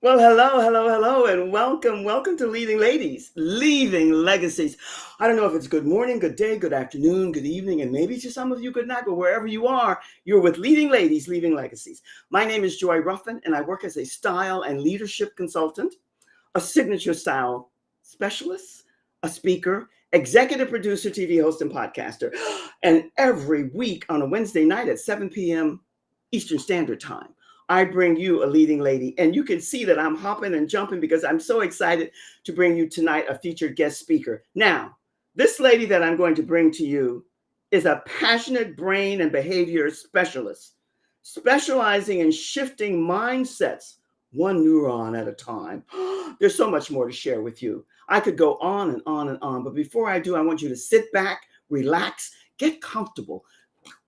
Well, hello, and welcome to Leading Ladies, Leaving Legacies. I don't know if it's good morning, good day, good afternoon, good evening, and maybe to some of you, good night, but wherever you are, you're with Leading Ladies, Leaving Legacies. My name is Joy Ruffin, and I work as a style and leadership consultant, a signature style specialist, a speaker, executive producer, TV host, and podcaster. And every week on a Wednesday night at 7 p.m. Eastern Standard Time, I bring you a leading lady. And you can see that I'm hopping and jumping because I'm so excited to bring you tonight a featured guest speaker. Now, this lady that I'm going to bring to you is a passionate brain and behavior specialist, specializing in shifting mindsets one neuron at a time. There's so much more to share with you. I could go on and on and on, but before I do, I want you to sit back, relax, get comfortable.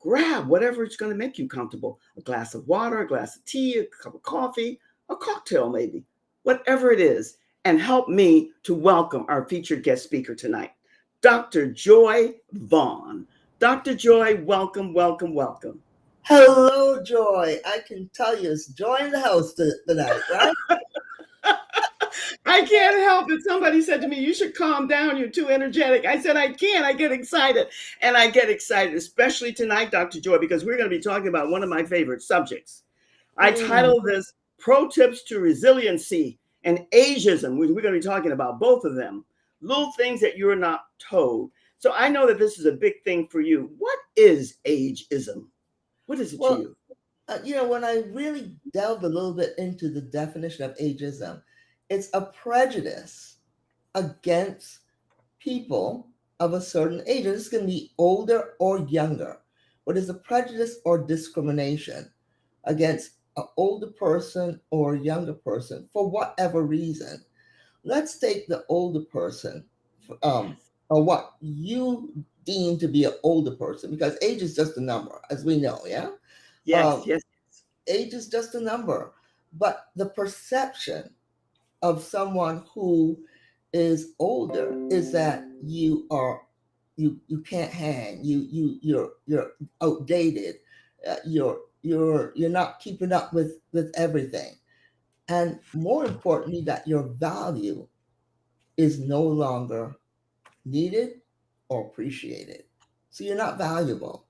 Grab whatever it's going to make you comfortable. A glass of water, a glass of tea, a cup of coffee, a cocktail maybe, whatever it is, and help me to welcome our featured guest speaker tonight, Dr. Joy Vaughan. Dr. Joy, welcome. Hello, Joy. I can tell you it's joy in the house tonight, right? I can't help it. Somebody said to me, you should calm down. You're too energetic. I said, I can't. I get excited. And I get excited, especially tonight, Dr. Joy, because we're going to be talking about one of my favorite subjects. I titled this Pro Tips to Resiliency and Ageism. We're going to be talking about both of them. Little things that you're not told. So I know that this is a big thing for you. What is ageism? What is it to you? When I really delved a little bit into the definition of ageism, it's a prejudice against people of a certain age. This can be older or younger, but it's a prejudice or discrimination against an older person or a younger person for whatever reason. Let's take the older person, or what you deem to be an older person, because age is just a number, as we know, yeah? Yes. Age is just a number, but the perception of someone who is older is that you can't hang, you're outdated, you're not keeping up with everything, and more importantly, that your value is no longer needed or appreciated. So you're not valuable.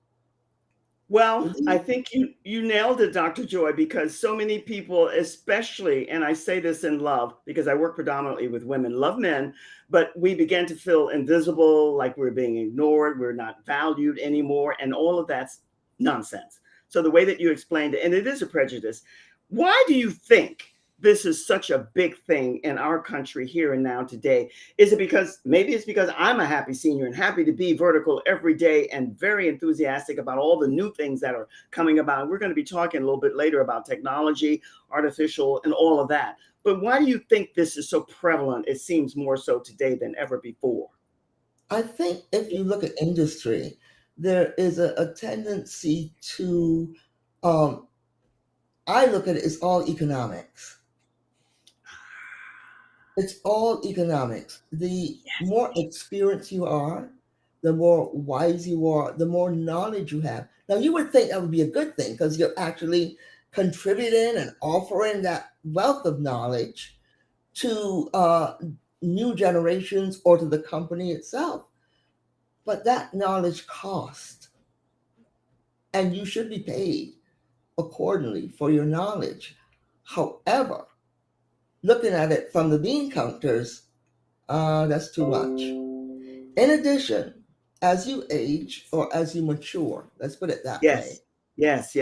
Well, I think you nailed it, Dr. Joy, because so many people, especially, and I say this in love because I work predominantly with women, love men, but we begin to feel invisible, like we're being ignored, we're not valued anymore, and all of that's nonsense. So the way that you explained it, and it is a prejudice, why do you think this is such a big thing in our country here and now today? Is it because maybe it's because I'm a happy senior and happy to be vertical every day and very enthusiastic about all the new things that are coming about? We're going to be talking a little bit later about technology, artificial, and all of that. But why do you think this is so prevalent? It seems more so today than ever before. I think if you look at industry, there is a tendency to, I look at it as all economics. It's all economics. The more experienced you are, the more wise you are, the more knowledge you have. Now, you would think that would be a good thing because you're actually contributing and offering that wealth of knowledge to new generations or to the company itself. But that knowledge costs, and you should be paid accordingly for your knowledge. However, looking at it from the bean counters, that's too much. In addition, as you age or as you mature, let's put it that way. Yes.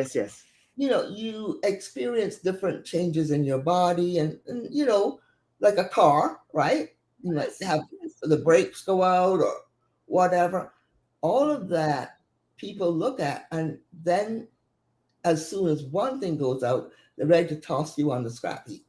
You experience different changes in your body and like a car, right? You might have the brakes go out or whatever. All of that people look at, and then as soon as one thing goes out, they're ready to toss you on the scrap heap.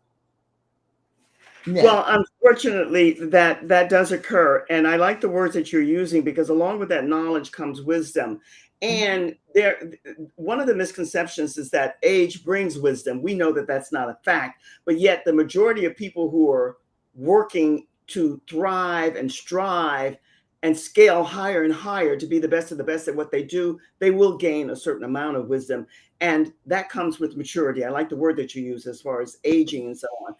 Yeah. Well, unfortunately, that does occur. And I like the words that you're using because along with that knowledge comes wisdom. Mhm. And one of the misconceptions is that age brings wisdom. We know that that's not a fact, but yet the majority of people who are working to thrive and strive and scale higher and higher to be the best of the best at what they do, they will gain a certain amount of wisdom. And that comes with maturity. I like the word that you use as far as aging and so on.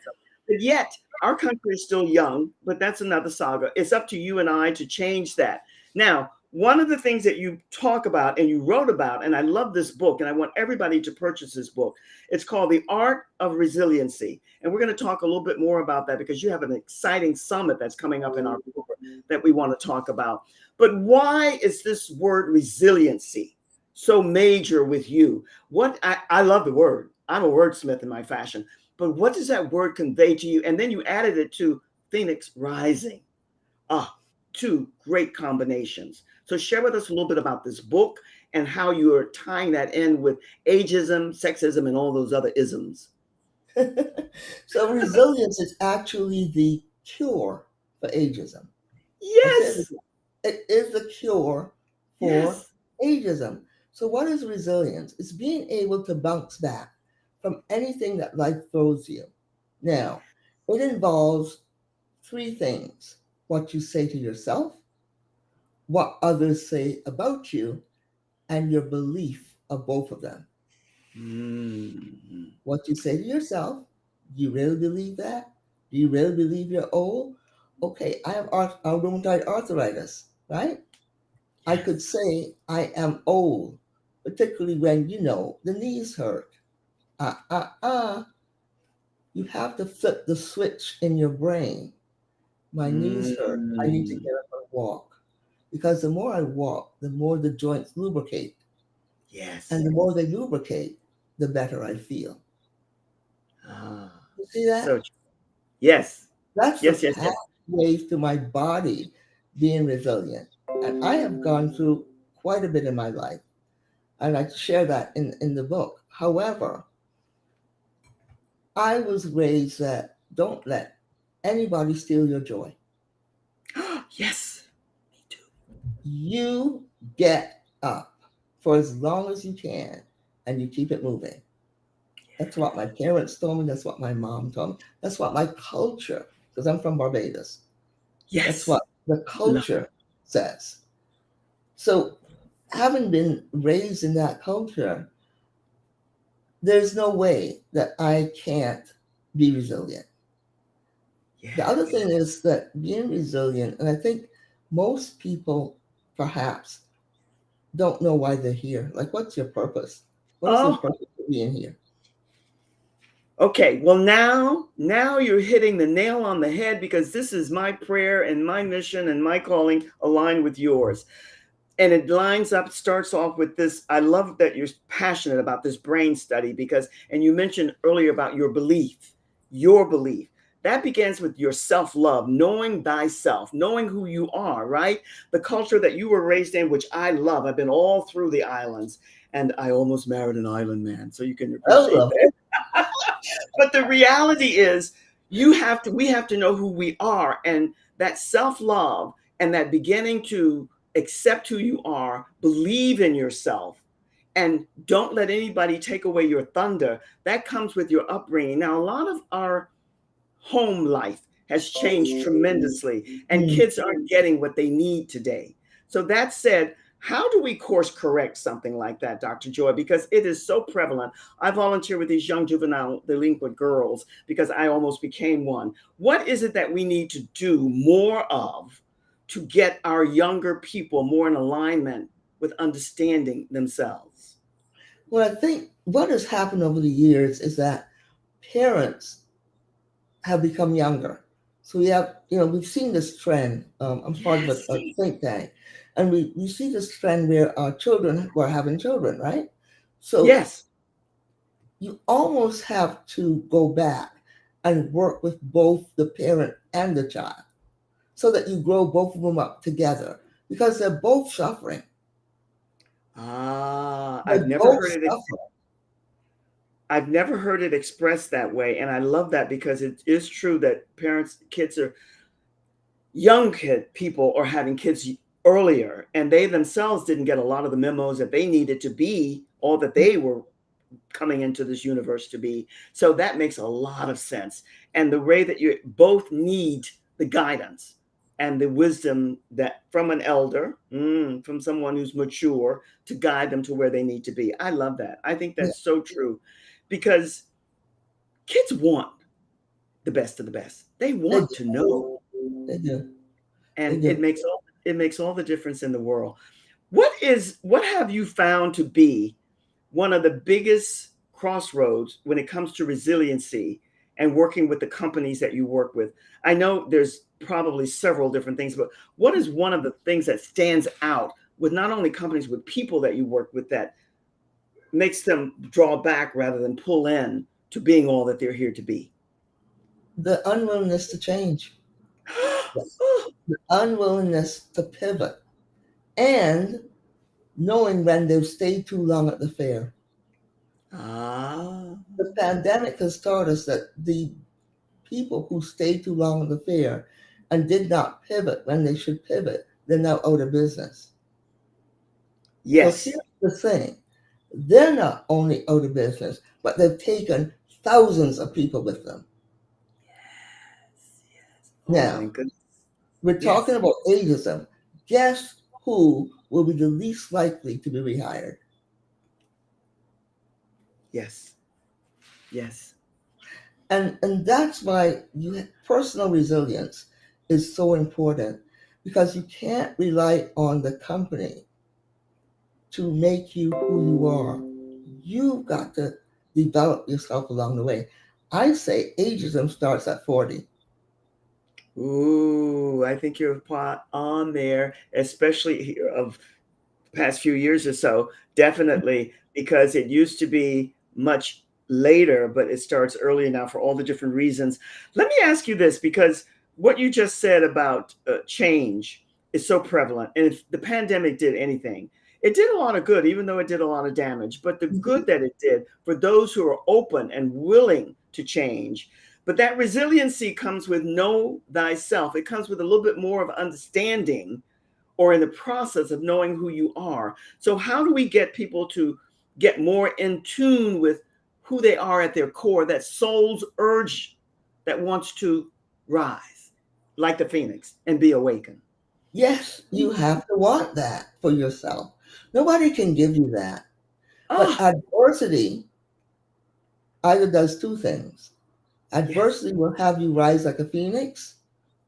But yet, our country is still young, but that's another saga. It's up to you and I to change that. Now, one of the things that you talk about and you wrote about, and I love this book, and I want everybody to purchase this book. It's called The Art of Resiliency. And we're going to talk a little bit more about that because you have an exciting summit that's coming up in October that we want to talk about. But why is this word resiliency so major with you? I love the word. I'm a wordsmith in my fashion. But what does that word convey to you? And then you added it to Phoenix Rising. Ah, two great combinations. So share with us a little bit about this book and how you are tying that in with ageism, sexism, and all those other isms. So resilience is actually the cure for ageism. I said Yes, it is the cure for yes. ageism. So what is resilience? It's being able to bounce back from anything that life throws you. Now, it involves three things: what you say to yourself, what others say about you, and your belief of both of them. Mm. What you say to yourself, do you really believe that? Do you really believe you're old? Okay, I have rheumatoid arthritis, right? I could Yes. say I am old, particularly when the knees hurt. You have to flip the switch in your brain. My knees hurt. I need to Mm. get up and walk. Because the more I walk, the more the joints lubricate. And Yes. the more they lubricate, the better I feel. Ah, You see so that? yes. That's the Yes, yes, yes. pathway to my body being resilient. And I have gone through quite a bit in my life. And I share that in the book. However, I was raised that don't let anybody steal your joy. Yes. Me too. You get up for as long as you can and you keep it moving. That's what my parents told me. That's what my mom told me. That's what my culture, because I'm from Barbados, that's Yes. what the Love. culture says. So, having been raised in that culture, there's no way that I can't be resilient. The other Yes. thing is that being resilient, and I think most people perhaps don't know why they're here. Like, what's your purpose? What is your Oh, purpose for being here? okay. Well, now you're hitting the nail on the head because this is my prayer and my mission and my calling aligned with yours. And it lines up, starts off with this. I love that you're passionate about this brain study because, and you mentioned earlier about your belief. That begins with your self love, knowing thyself, knowing who you are, right? The culture that you were raised in, which I love. I've been all through the islands and I almost married an island man. So you can appreciate Oh, that. But the reality is, we have to know who we are. And that self love and that beginning to accept who you are, believe in yourself, and don't let anybody take away your thunder. That comes with your upbringing. Now, a lot of our home life has changed tremendously, and mm. kids aren't getting what they need today. So, that said, how do we course correct something like that, Dr. Joy? Because it is so prevalent. I volunteer with these young juvenile delinquent girls because I almost became one. What is it that we need to do more of to get our younger people more in alignment with understanding themselves? Well, I think what has happened over the years is that parents have become younger. So we've seen this trend. I'm part of Yes. a think tank, and we see this trend where our children were having children, right? So Yes. you almost have to go back and work with both the parent and the child so that you grow both of them up together because they're both suffering. Ah, They both suffer. I've never heard it expressed that way. And I love that because it is true that kids are young people are having kids earlier, and they themselves didn't get a lot of the memos that they needed to be all that they were coming into this universe to be. So that makes a lot of sense. And the way that you both need the guidance and the wisdom that from an elder, from someone who's mature to guide them to where they need to be. I love that. I think Yeah, that's so true because kids want the best of the best. They they want do. to know, They do. They and do. it makes all the difference in the world. What have you found to be one of the biggest crossroads when it comes to resiliency and working with the companies that you work with? I know there's probably several different things, but what is one of the things that stands out with not only companies, with people that you work with that makes them draw back rather than pull in to being all that they're here to be? The unwillingness to change, the unwillingness to pivot, and knowing when they've stayed too long at the fair. Ah, The pandemic has taught us that the people who stayed too long at the fair and did not pivot when they should pivot, they're now out of business. So here's yes, the thing, they're not only out of business, but they've taken thousands of people with them. oh Now, my goodness, we're talking yes, about ageism. Guess who will be the least likely to be rehired? yes, yes. And that's why personal resilience is so important, because you can't rely on the company to make you who you are. You've got to develop yourself along the way. I say ageism starts at 40. Ooh, I think you're spot on there, especially here of past few years or so, definitely, because it used to be much later, but it starts earlier now for all the different reasons. Let me ask you this, because what you just said about change is so prevalent. And if the pandemic did anything, it did a lot of good, even though it did a lot of damage. But the good that it did for those who are open and willing to change. But that resiliency comes with know thyself. It comes with a little bit more of understanding or in the process of knowing who you are. So, how do we get people to get more in tune with who they are at their core, that soul's urge that wants to rise like the phoenix and be awakened? Yes, you have to want that for yourself. Nobody can give you that. But Ah, adversity either does two things. yes. Adversity will have you rise like a phoenix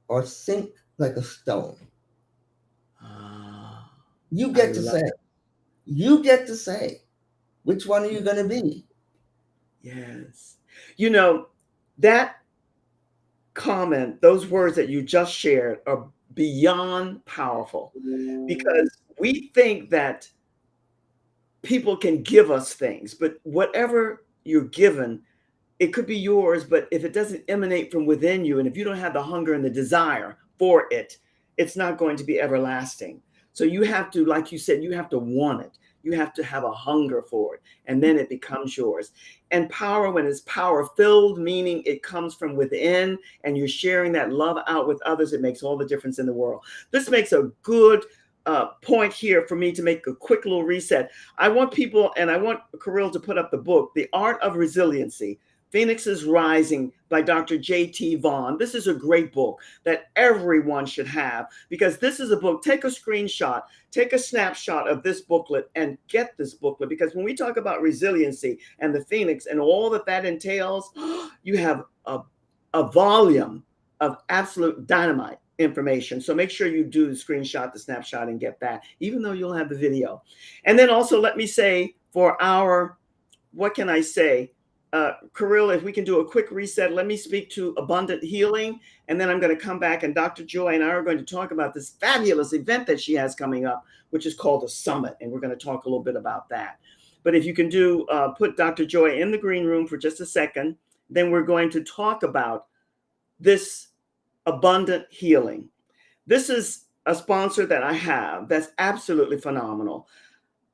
or sink like a stone. Ah, You I get to love say. You get to say which one are you going to be. yes. You know, that comment, those words that you just shared are beyond powerful because we think that people can give us things, but whatever you're given, it could be yours, but if it doesn't emanate from within you, and if you don't have the hunger and the desire for it, it's not going to be everlasting. So you have to, like you said, you have to want it. You have to have a hunger for it, and then it becomes yours. And power, when it's power filled, meaning it comes from within, and you're sharing that love out with others, it makes all the difference in the world. This makes a good point here for me to make a quick little reset. I want people, and I want Kirill to put up the book, The Art of Resiliency, Phoenix is Rising by Dr. J.T. Vaughan. This is a great book that everyone should have because this is a book. Take a screenshot, take a snapshot of this booklet and get this booklet because when we talk about resiliency and the Phoenix and all that that entails, you have a volume of absolute dynamite information. So make sure you do the screenshot, the snapshot, and get that, even though you'll have the video. And then also let me say for our, what can I say? Kirill, if we can do a quick reset, let me speak to abundant healing. And then I'm going to come back and Dr. Joy and I are going to talk about this fabulous event that she has coming up, which is called the Summit. And we're going to talk a little bit about that. But if you can do, put Dr. Joy in the green room for just a second, then we're going to talk about this abundant healing. This is a sponsor that I have that's absolutely phenomenal.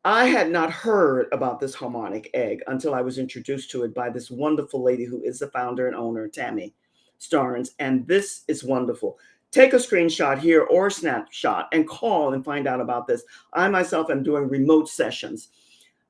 I had not heard about this harmonic egg until I was introduced to it by this wonderful lady who is the founder and owner, Tammy Starnes. And this is wonderful. take a screenshot here or a snapshot and call and find out about this. I myself am doing remote sessions.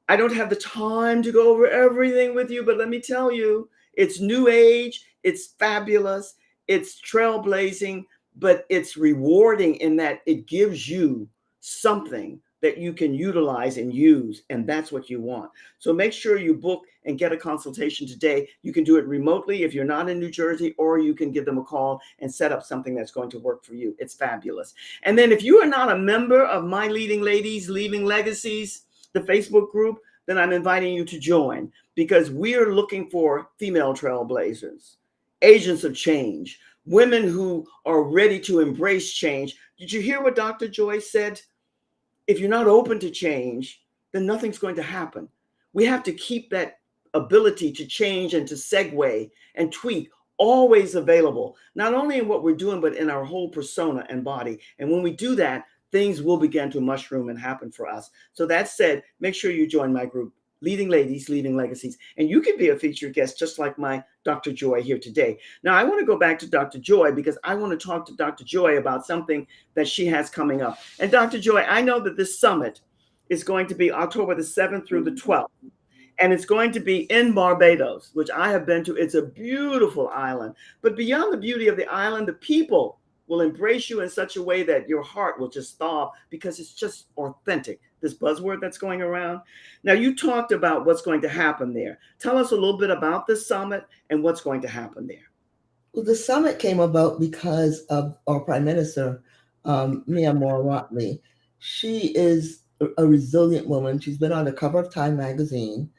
I don't have the time to go over everything with you, but let me tell you, it's new age, it's fabulous, it's trailblazing, but it's rewarding in that it gives you something that you can utilize and use, and that's what you want. So make sure you book and get a consultation today. You can do it remotely if you're not in New Jersey, or you can give them a call and set up something that's going to work for you. It's fabulous. And then if you are not a member of My Leading Ladies, Leaving Legacies, the Facebook group, then I'm inviting you to join, because we are looking for female trailblazers, agents of change, women who are ready to embrace change. Did you hear what Dr. Joy said? If you're not open to change, then nothing's going to happen. We have to keep that ability to change and to segue and tweak always available, not only in what we're doing, but in our whole persona and body. And when we do that, things will begin to mushroom and happen for us. So that said, make sure you join my group, Leading Ladies, Leaving Legacies. And you can be a featured guest just like my Dr. Joy here today. Now, I want to go back to Dr. Joy, because I want to talk to Dr. Joy about something that she has coming up. And Dr. Joy, I know that this summit is going to be October the 7th through the 12th. And it's going to be in Barbados, which I have been to. It's a beautiful island. But beyond the beauty of the island, the people will embrace you in such a way that your heart will just thaw, because it's just authentic, this buzzword that's going around. Now, you talked about what's going to happen there. Tell us a little bit about this summit and what's going to happen there. Well, the summit came about because of our Prime Minister, Mia Moratley. She is a resilient woman. She's been on the cover of Time magazine.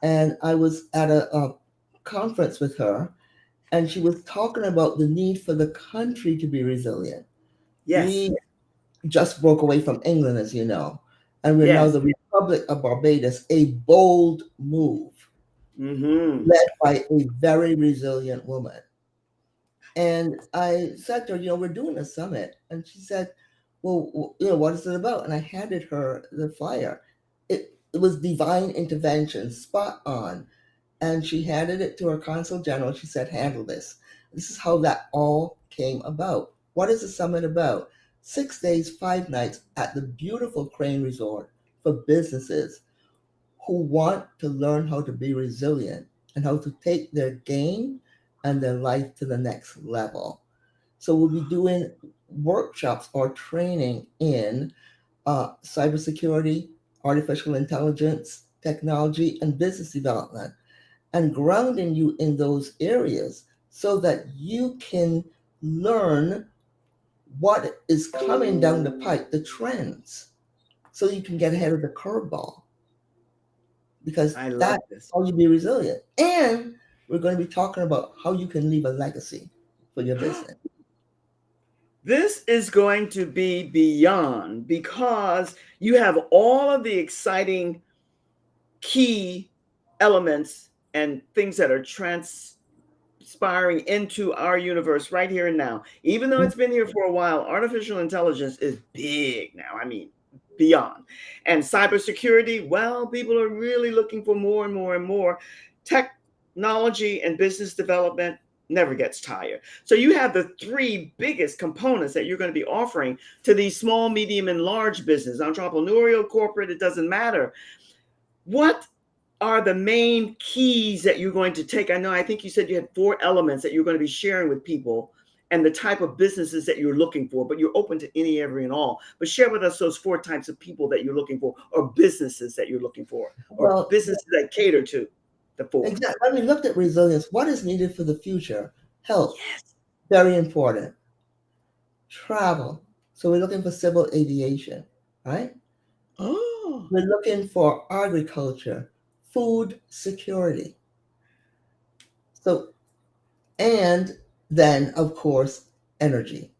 And I was at a conference with her, and she was talking about the need for the country to be resilient. Yes. We just broke away from England, as you know, and we're now Yes. the Republic of Barbados, a bold move led by a very resilient woman. And I said to her, we're doing a summit. And she said, well, what is it about? And I handed her the flyer. It was divine intervention, spot on. And she handed it to her consul general. She said, handle this. This is how that all came about. What is the summit about? 6 days, 5 nights at the beautiful Crane Resort for businesses who want to learn how to be resilient and how to take their game and their life to the next level. So we'll be doing workshops or training in cybersecurity, artificial intelligence, technology, and business development, and grounding you in those areas so that you can learn what is coming down the pipe, the trends, so you can get ahead of the curveball. Because that's how you be resilient. And we're going to be talking about how you can leave a legacy for your business. This is going to be beyond, because you have all of the exciting key elements and things that are transpiring into our universe right here and now. Even though it's been here for a while, artificial intelligence is big now. I mean, beyond. And cybersecurity, well, people are really looking for more and more and more. Technology and business development never gets tired. So you have the 3 biggest components that you're going to be offering to these small, medium, and large business, entrepreneurial, corporate, it doesn't matter. What are the main keys that you're going to take? I think you said you had 4 elements that you're going to be sharing with people, and the type of businesses that you're looking for, but you're open to any, every, and all. But share with us those 4 types of people that you're looking for, or businesses that you're looking for, or businesses that cater to the 4. Exactly. When we looked at resilience, what is needed for the future? Health, very important. Travel. So we're looking for civil aviation, right? Oh. We're looking for agriculture, food security. So, and then, of course, energy.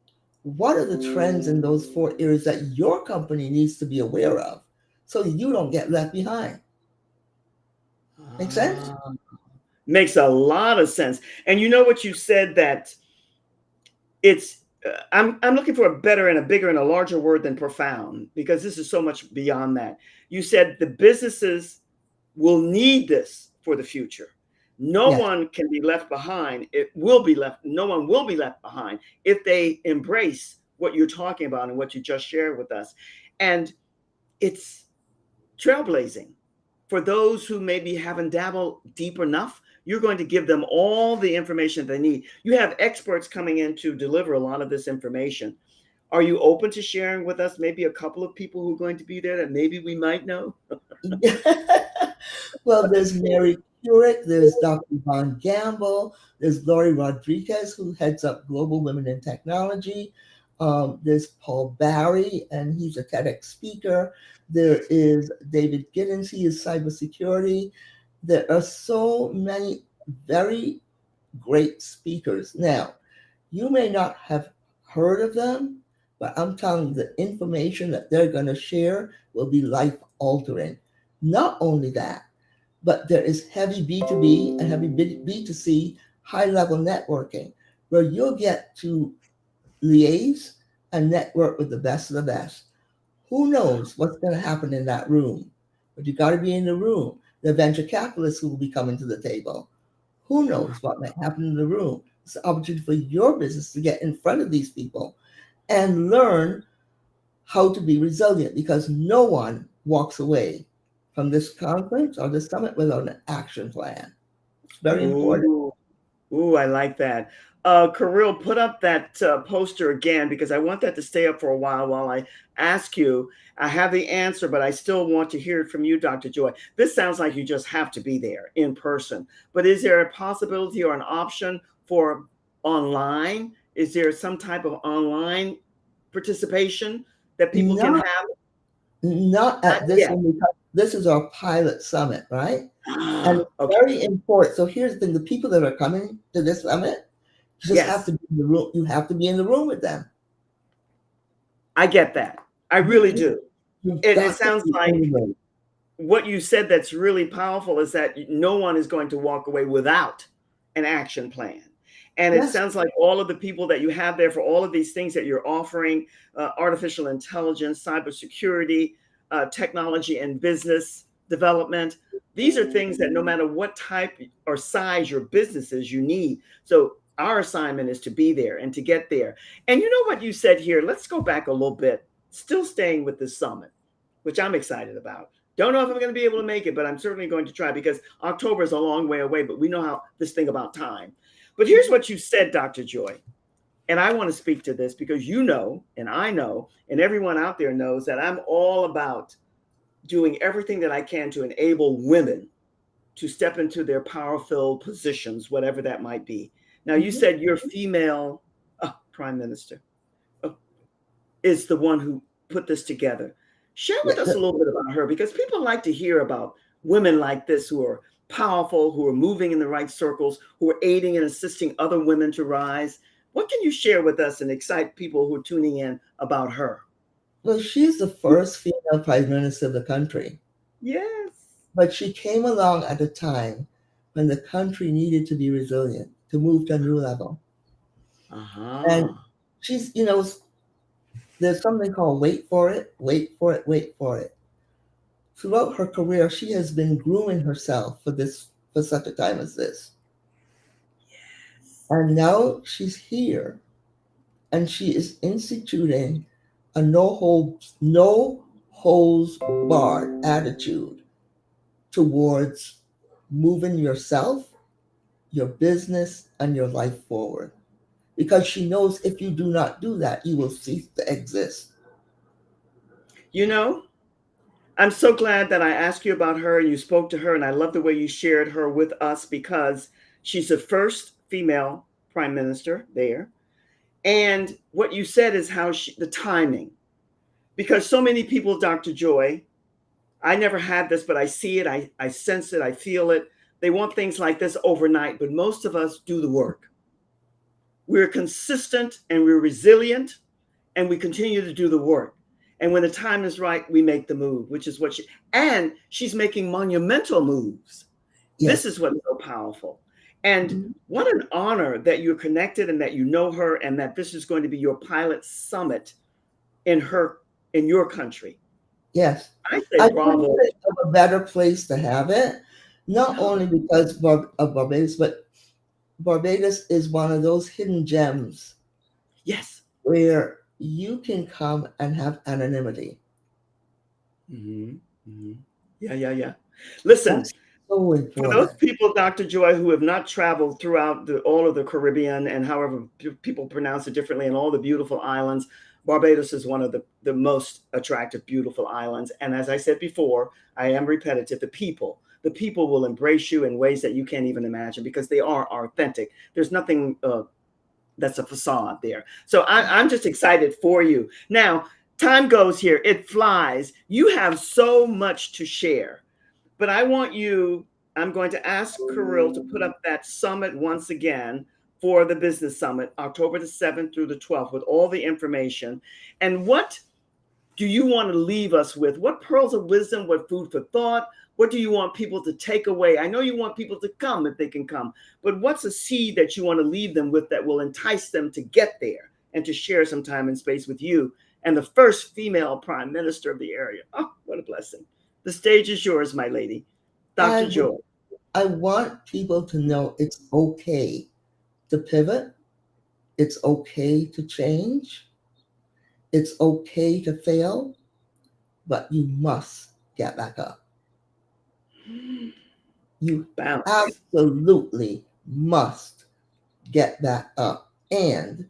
What are the trends in those 4 areas that your company needs to be aware of so you don't get left behind? Make sense? Makes a lot of sense. And you know what you said, that it's I'm looking for a better and a bigger and a larger word than profound, because this is so much beyond that. You said the businesses will need this for the future, No Yes. one can be left behind. It will be left. No one will be left behind if they embrace what you're talking about and what you just shared with us. And it's trailblazing. For those who maybe haven't dabbled deep enough, you're going to give them all the information they need. You have experts coming in to deliver a lot of this information. Are you open to sharing with us maybe a couple of people who are going to be there that maybe we might know? Well, there's Mary Curick, there's Dr. Vaughan Gamble, there's Lori Rodriguez, who heads up Global Women in Technology. There's Paul Barry, and he's a TEDx speaker. There is David Giddens, he is cybersecurity. There are so many very great speakers. Now, you may not have heard of them, but I'm telling you, the information that they're going to share will be life altering. Not only that, but there is heavy B2B and heavy B2C high level networking where you'll get to liaise and network with the best of the best. Who knows what's going to happen in that room? But you got to be in the room. The venture capitalists who will be coming to the table. Who knows what might happen in the room? It's an opportunity for your business to get in front of these people and learn how to be resilient, because no one walks away from this conference or this summit without an action plan. It's very important. Ooh, I like that. Kirill, put up that poster again because I want that to stay up for a while I ask you. I have the answer, but I still want to hear it from you, Dr. Joy. This sounds like you just have to be there in person. But is there a possibility or an option for online? Is there some type of online participation that people can Not, have? not Not at this yet. one, because this is our pilot summit, right? And it's Okay. very important. So here's the thing: the people that are coming to this summit, you just have Yes, to be in the room. You have to be in the room with them. I get that. I You, really you, do. you've It got to sounds be in like the room. what you said that's really powerful is that no one is going to walk away without an action plan. And it Yes. sounds like all of the people that you have there for all of these things that you're offering, artificial intelligence, cybersecurity, technology, and business development, these are things that no matter what type or size your business is, you need. So our assignment is to be there and to get there. And you know what you said here? Let's go back a little bit, still staying with the summit, which I'm excited about. Don't know if I'm going to be able to make it, but I'm certainly going to try because October is a long way away, but we know how this thing about time. But here's what you said, Dr. Joy. And I want to speak to this because you know, and I know, and everyone out there knows that I'm all about doing everything that I can to enable women to step into their power-filled positions, whatever that might be. Now, you Mhm. said your female prime minister is the one who put this together. Share Yeah, with us a little bit about her because people like to hear about women like this who are powerful, who are moving in the right circles, who are aiding and assisting other women to rise. What can you share with us and excite people who are tuning in about her? well, she's the first female prime minister of the country, Yes. but she came along at a time when the country needed to be resilient, to move to a new level. And Uh-huh. she's, there's something called wait for it, wait for it, wait for it. Throughout her career, she has been grooming herself for such a time as this. And now she's here, and she is instituting a no holds barred attitude towards moving yourself, your business, and your life forward. Because she knows if you do not do that, you will cease to exist. You know, I'm so glad that I asked you about her and you spoke to her, and I love the way you shared her with us because she's the first female prime minister there. And what you said is the timing, because so many people, Dr. Joy, I never had this, but I see it, I sense it, I feel it. They want things like this overnight, but most of us do the work. We're consistent and we're resilient and we continue to do the work. And when the time is right, we make the move, which is and she's making monumental moves. This Yes. is what's so powerful. And Mhm. what an honor that you're connected and that you know her and that this is going to be your pilot summit in your country. Yes. I say I couldn't bravo. think of a better place to have it Not only because of Barbados, but Barbados is one of those hidden gems Yes. where you can come and have anonymity. Mm-hmm. Mm-hmm. Yeah. Listen, That's so for those important. people, Dr. Joy, who have not traveled throughout all of the Caribbean and however people pronounce it differently and all the beautiful islands, Barbados is one of the most attractive, beautiful islands. And as I said before, I am repetitive. The people will embrace you in ways that you can't even imagine because they are authentic. There's nothing that's a facade there. So I'm just excited for you. Now, time goes here, it flies. You have so much to share. But I'm going to ask Kirill to put up that summit once again for the business summit, October the 7th through the 12th, with all the information. And what do you want to leave us with? What pearls of wisdom, what food for thought? What do you want people to take away? I know you want people to come if they can come, but what's a seed that you want to leave them with that will entice them to get there and to share some time and space with you and the first female prime minister of the area? Oh, what a blessing. The stage is yours, my lady. I Dr. would, Joy. I want people to know it's okay to pivot. It's okay to change. It's okay to fail, but you must get back up. You Bounce. absolutely must get back up. And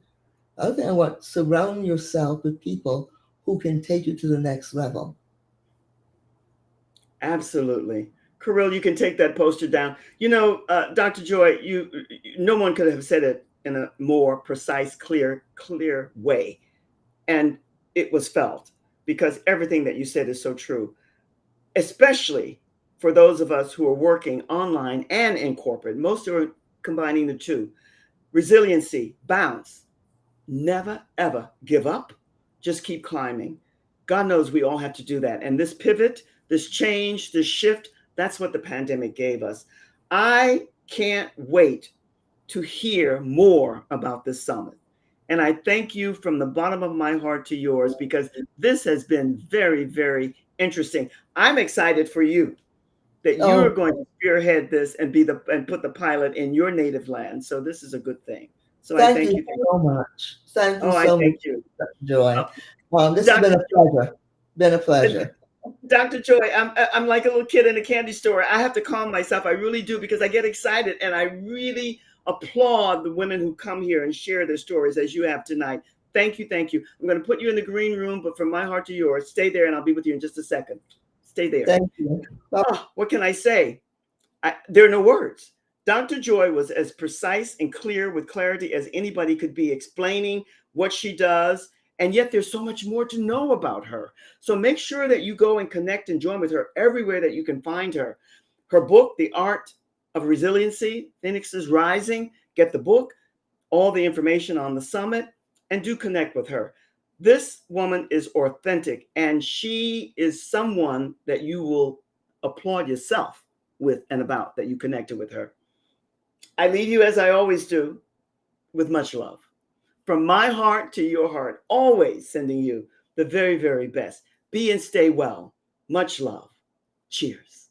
the other thing I want, surround yourself with people who can take you to the next level. Absolutely. Kirill, you can take that poster down. You know, Dr. Joy, no one could have said it in a more precise, clear way. And it was felt because everything that you said is so true, especially for those of us who are working online and in corporate. Most are combining the two. Resiliency, bounce, never, ever give up. Just keep climbing. God knows we all have to do that. And this pivot, this change, this shift, that's what the pandemic gave us. I can't wait to hear more about this summit. And I thank you from the bottom of my heart to yours because this has been very, very interesting. I'm excited for you that you're Oh, going to spearhead this and and put the pilot in your native land. So this is a good thing. So I thank thank you you. so much. Thank you Oh, I so much, thank you. Joy. Uh, This has been Dr. a pleasure. Been a pleasure. Dr. Joy, I'm like a little kid in a candy store. I have to calm myself. I really do because I get excited and I really applaud the women who come here and share their stories as you have tonight. Thank you. Thank you. I'm going to put you in the green room, but from my heart to yours, stay there and I'll be with you in just a second. Stay there. Thank you. Bye. Oh, what can I say? There are no words. Dr. Joy was as precise and clear with clarity as anybody could be, explaining what she does. And yet there's so much more to know about her. So make sure that you go and connect and join with her everywhere that you can find her. Her book, The Art of Resiliency, Phoenix is Rising. Get the book, all the information on the summit, and do connect with her. This woman is authentic and she is someone that you will applaud yourself with and about that you connected with her. I leave you as I always do with much love. From my heart to your heart, always sending you the very, very best. Be and stay well. Much love. Cheers.